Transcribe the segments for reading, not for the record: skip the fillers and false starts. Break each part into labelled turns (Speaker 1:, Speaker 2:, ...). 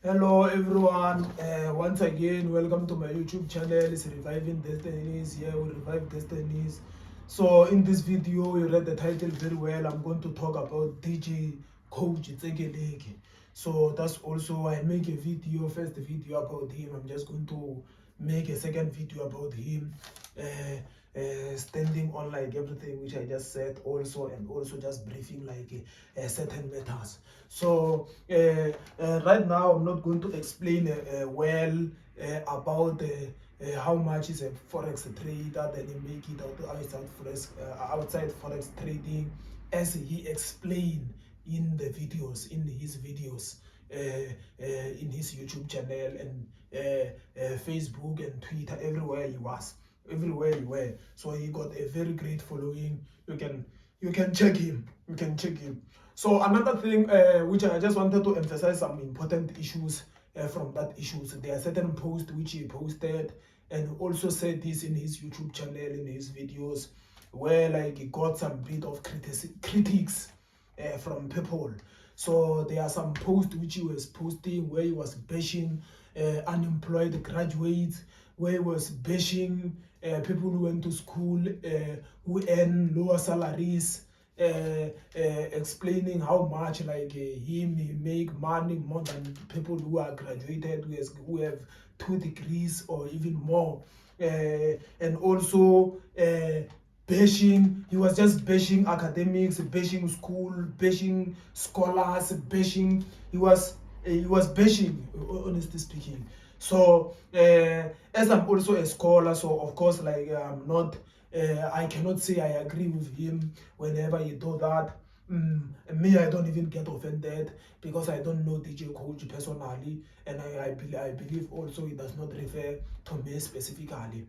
Speaker 1: Hello everyone, once again welcome to my YouTube channel. It's Reviving Destinies. Here we revive destinies. So in this video, you read the title very well. I'm going to talk about DJ Coach Tsegeleke. So that's also, I make a video, first video about him. I'm just going to make a second video about him, standing on like everything which I just said also, and also just briefing like certain matters. So right now I'm not going to explain about how much is a forex trader, then he make it outside forex trading, as he explained in the videos, in his videos, in his YouTube channel, and Facebook and Twitter, everywhere he was, everywhere he were. So he got a very great following. You can check him. You can check him. So another thing which I just wanted to emphasize some important issues from that issues. There are certain posts which he posted, and also said this in his YouTube channel, in his videos, where like he got some bit of critics from people. So there are some posts which he was posting where he was bashing unemployed graduates, where he was bashing people who went to school, who earn lower salaries, explaining how much like he make money more than people who are graduated, who have 2 degrees or even more, and also bashing. He was just bashing academics, bashing school, bashing scholars, bashing. He was bashing, honestly speaking. So as I'm also a scholar, so of course like I'm not I cannot say I agree with him whenever he do that. Me, I don't even get offended because I don't know DJ Coach personally, and I believe also he does not refer to me specifically.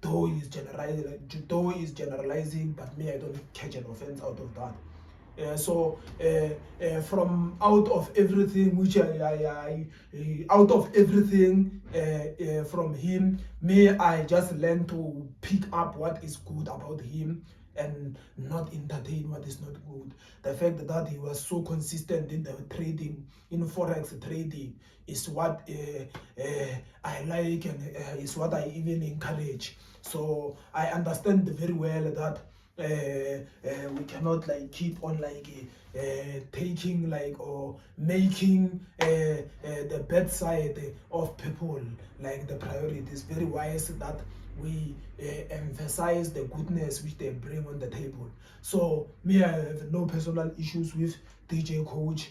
Speaker 1: Though he's generalizing, but me, I don't catch an offense out of that. From out of everything which out of everything from him, may I just learn to pick up what is good about him and not entertain what is not good. The fact that he was so consistent in the trading, in forex trading, is what I like, and is what I even encourage. So I understand very well that we cannot like keep on like taking like or making the bad side of people like the priority. It's very wise that we emphasize the goodness which they bring on the table. So me, I have no personal issues with DJ Coach.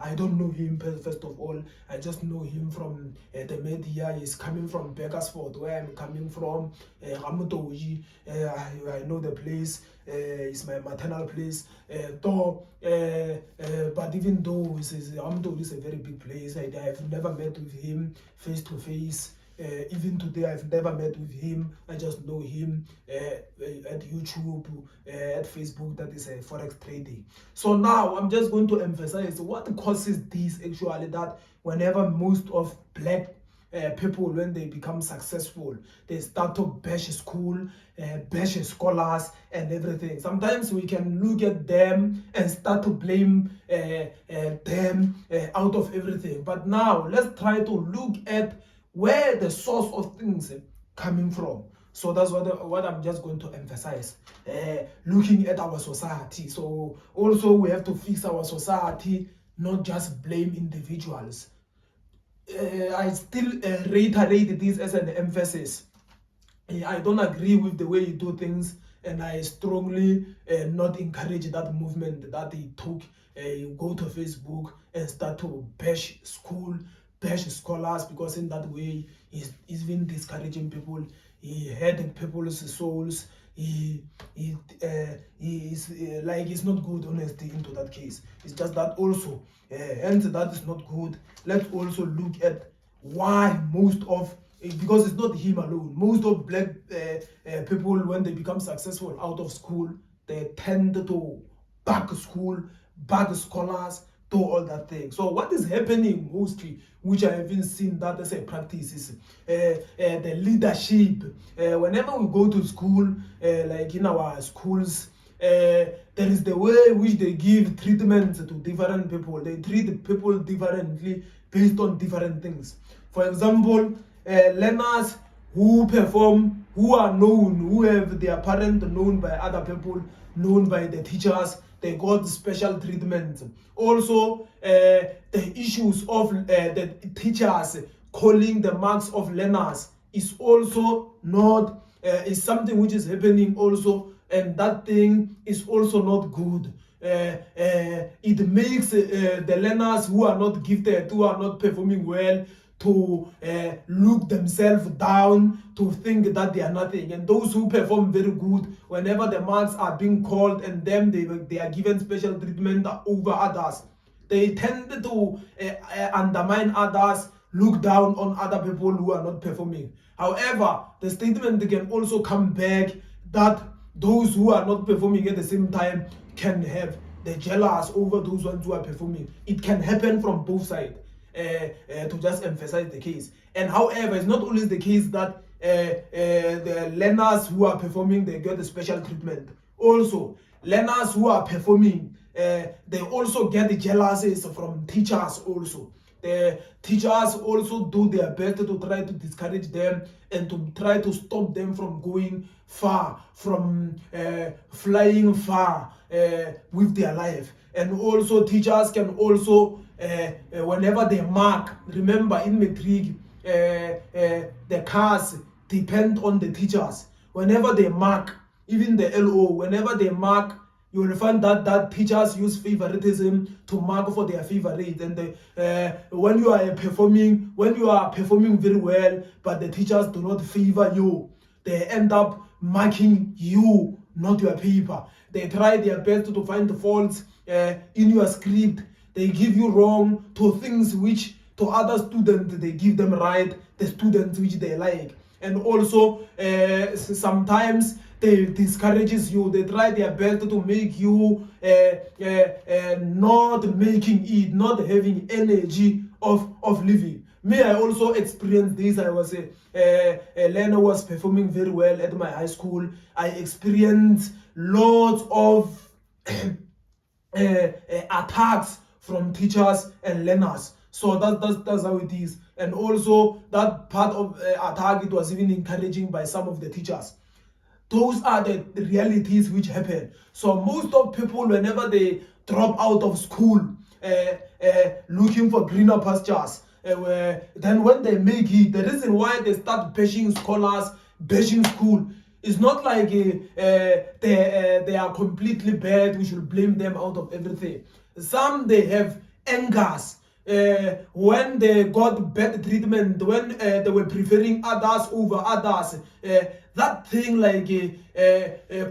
Speaker 1: I don't know him first of all. I just know him from the media. He's coming from Bakersford, where I'm coming from, Ramutoji. I know the place. It's my maternal place. But even though Ramutoji is a very big place, I have never met with him face to face. Even today, I've never met with him. I just know him at YouTube, at Facebook, that is forex trading. So now I'm just going to emphasize what causes this actually, that whenever most of black people, when they become successful, they start to bash school, bash scholars and everything. Sometimes we can look at them and start to blame them out of everything. But now let's try to look at where the source of things coming from. So that's what I'm just going to emphasize. Looking at our society. So also we have to fix our society, not just blame individuals. I still reiterate this as an emphasis. I don't agree with the way you do things, and I strongly not encourage that movement that he took. You go to Facebook and start to bash school, bash scholars, because in that way he's even discouraging people. He hurting people's souls. He is like, it's not good, honestly, into that case. It's just that also, hence that is not good. Let's also look at why most of, because it's not him alone. Most of black people, when they become successful out of school, they tend to back school, back scholars, do all that thing. So what is happening mostly, which I haven't seen that as a practice, is the leadership. Whenever we go to school, like in our schools, there is the way which they give treatment to different people. They treat people differently based on different things. For example, learners who perform, who are known, who have their parent known by other people, known by the teachers, they got special treatment. Also, the issues of the teachers calling the marks of learners is also not, is something which is happening also, and that thing is also not good. It makes the learners who are not gifted, who are not performing well, to look themselves down, to think that they are nothing. And those who perform very good, whenever the marks are being called and them they are given special treatment over others, they tend to undermine others, look down on other people who are not performing. However, the statement can also come back that those who are not performing at the same time can have the jealous over those ones who are performing. It can happen from both sides. To just emphasize the case. And however, it's not always the case that the learners who are performing, they get a special treatment. Also, learners who are performing, they also get the jealousies from teachers also. The teachers also do their best to try to discourage them and to try to stop them from going far, from flying far with their life. And also teachers can also, whenever they mark, remember in matric, the cars depend on the teachers. Whenever they mark, even the LO, whenever they mark, you will find that teachers use favoritism to mark for their favorite. And when you are performing very well, but the teachers do not favor you, they end up marking you, not your paper. They try their best to find the faults in your script. They give you wrong to things which to other students they give them right, the students which they like. And also sometimes they discourages you. They try their best to make you not making it, not having energy of living. Me, I also experienced this. I was a learner who was performing very well at my high school. I experienced lots of attacks from teachers and learners. So that's how it is. And also that part of attack, it was even encouraging by some of the teachers. Those are the realities which happen. So most of people, whenever they drop out of school, looking for greener pastures, then when they make it, the reason why they start bashing scholars, bashing school, it's not like they are completely bad, we should blame them out of everything. Some, they have angers. When they got bad treatment, when they were preferring others over others, that thing like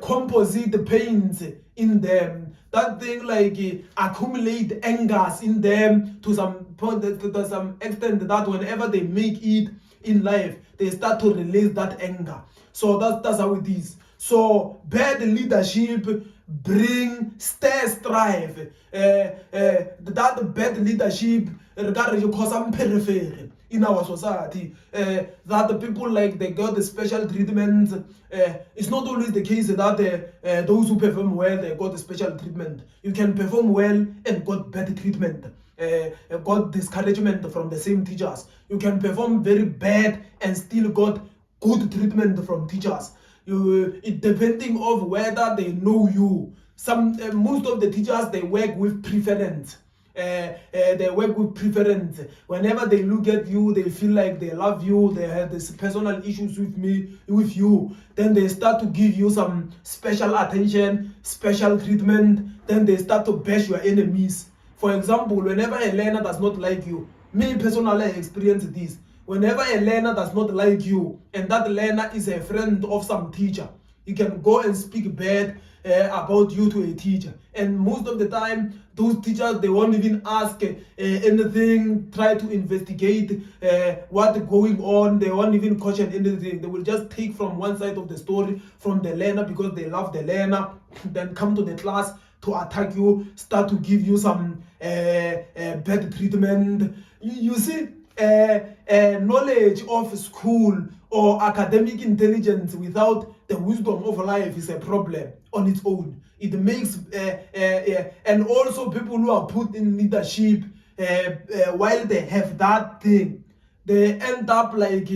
Speaker 1: composite pains in them, that thing like accumulate angers in them to some point, to some extent, that whenever they make it in life, they start to release that anger. So that's how it is. So bad leadership bring strife. That bad leadership cause some periphery in our society. That the people like they got the special treatment. It's not always the case that those who perform well, they got the special treatment. You can perform well and got bad treatment. Got discouragement from the same teachers. You can perform very bad and still got good treatment from teachers. It depending of whether they know you. Most of the teachers, they work with preference. They work with preference. Whenever they look at you, they feel like they love you, they have this personal issues with you. Then they start to give you some special attention, special treatment. Then they start to bash your enemies. For example, whenever a learner does not like you, me personally, I experienced this. Whenever a learner does not like you, and that learner is a friend of some teacher, you can go and speak bad about you to a teacher. And most of the time, those teachers, they won't even ask anything, try to investigate what's going on. They won't even question anything. They will just take from one side of the story, from the learner, because they love the learner, then come to the class to attack you, start to give you some bad treatment. You see, knowledge of school or academic intelligence without the wisdom of life is a problem on its own. It makes and also people who are put in leadership, while they have that thing, they end up like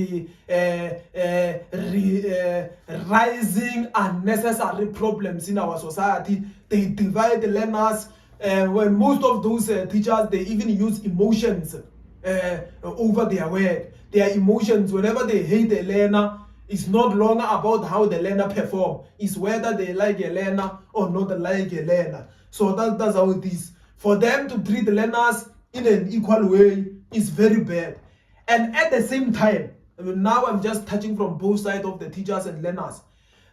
Speaker 1: rising unnecessary problems in our society. They divide the learners. When most of those teachers, they even use emotions over their work. Their emotions, whenever they hate a learner, it's not longer about how the learner perform. It's whether they like a learner or not like a learner. So that's how it is. For them to treat the learners in an equal way is very bad. And at the same time, now I'm just touching from both sides of the teachers and learners.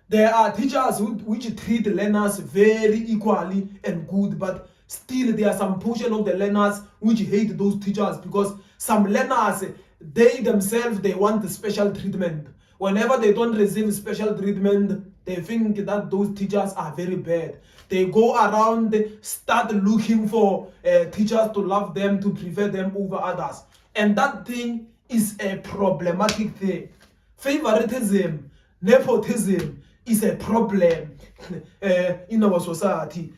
Speaker 1: There are teachers which treat learners very equally and good, but still there are some portion of the learners which hate those teachers, because some learners, they themselves, they want the special treatment. Whenever they don't receive special treatment, they think that those teachers are very bad. They go around, start looking for teachers to love them, to prefer them over others. And that thing is a problematic thing. Favoritism, nepotism is a problem in our society,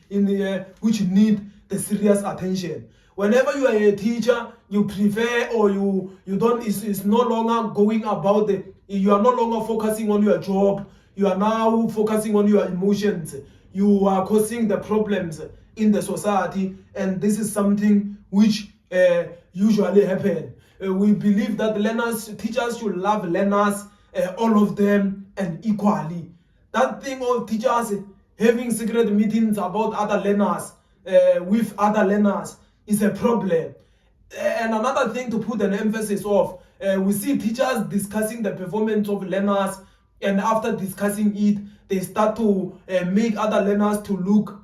Speaker 1: which need the serious attention. Whenever you are a teacher, you prefer, or you don't, it's no longer going about you are no longer focusing on your job. You are now focusing on your emotions. You are causing the problems in the society, and this is something which usually happen. We believe that teachers should love learners, all of them, and equally. That thing of teachers having secret meetings about other learners, with other learners, is a problem. And another thing to put an emphasis of, we see teachers discussing the performance of learners, and after discussing it, they start to make other learners to look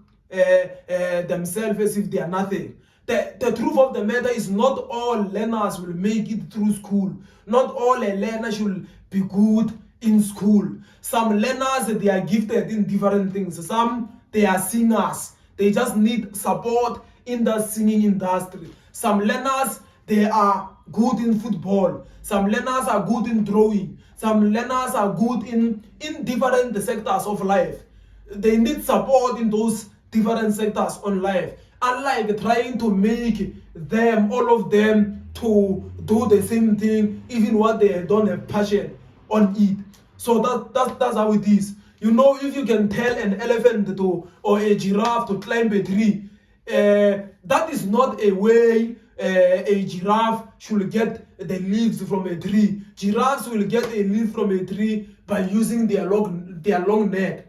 Speaker 1: themselves as if they are nothing. The truth of the matter is, not all learners will make it through school. Not all a learner should be good in school. Some learners, they are gifted in different things. Some, they are singers. They just need support in the singing industry. Some learners, they are good in football. Some learners are good in drawing. Some learners are good in different sectors of life. They need support in those different sectors on life. Unlike trying to make them, all of them, to do the same thing, even what they don't have passion on it. So that's how it is. You know, if you can tell an elephant or a giraffe to climb a tree, that is not a way a giraffe should get the leaves from a tree. Giraffes will get a leaf from a tree by using their long neck.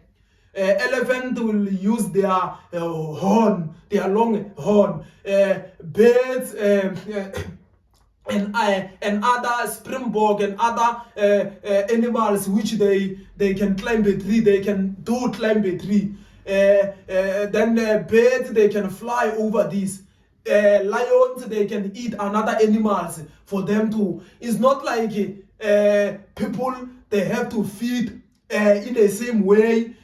Speaker 1: Elephant will use their horn, their long horn. Birds and other springbok and other animals which they can climb a tree, they can climb a tree. Then birds, they can fly over this. Lions, they can eat another animals for them to. It's not like people, they have to feed in the same way,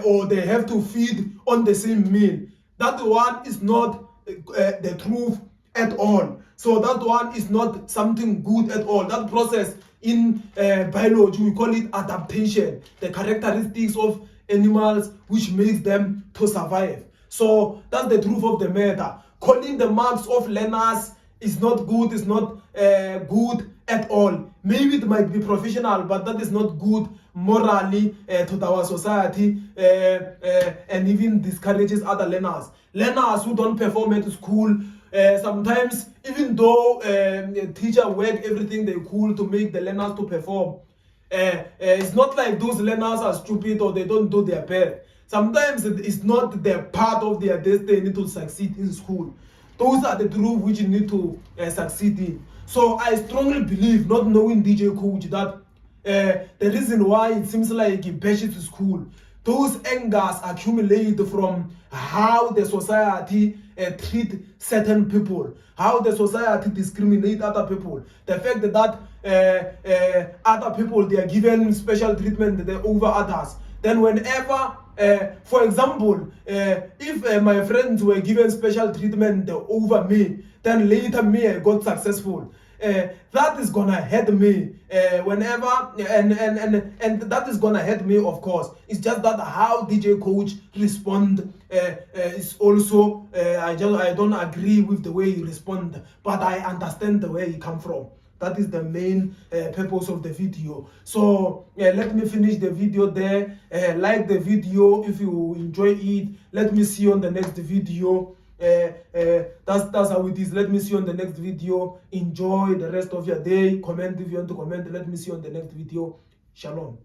Speaker 1: or they have to feed on the same meal. That one is not the truth at all. So that one is not something good at all. That process in biology, we call it adaptation, the characteristics of animals which makes them to survive. So that's the truth of the matter. Calling the marks of learners is not good, is not good at all. Maybe it might be professional, but that is not good morally to our society, and even discourages other learners. Learners who don't perform at school, sometimes, even though a teacher work everything they could to make the learners to perform, it's not like those learners are stupid or they don't do their best. Sometimes it's not the part of their destiny to succeed in school. Those are the truth which you need to succeed in. So I strongly believe, not knowing DJ Coach, that the reason why it seems like he bashes to school, those angers accumulate from how the society treat certain people, how the society discriminate other people. The fact that other people, they are given special treatment over others. Then whenever, for example, if my friends were given special treatment over me, then later me I got successful. that is gonna hurt me whenever, and that is gonna hurt me, of course. It's just that how DJ Coach respond is also, I don't agree with the way he respond, but I understand the way he come from. That is the main purpose of the video. So let me finish the video there. Like the video if you enjoy it. Let me see you on the next video. That's how it is. Let me see you on the next video. Enjoy the rest of your day. Comment if you want to comment. Let me see you on the next video. Shalom.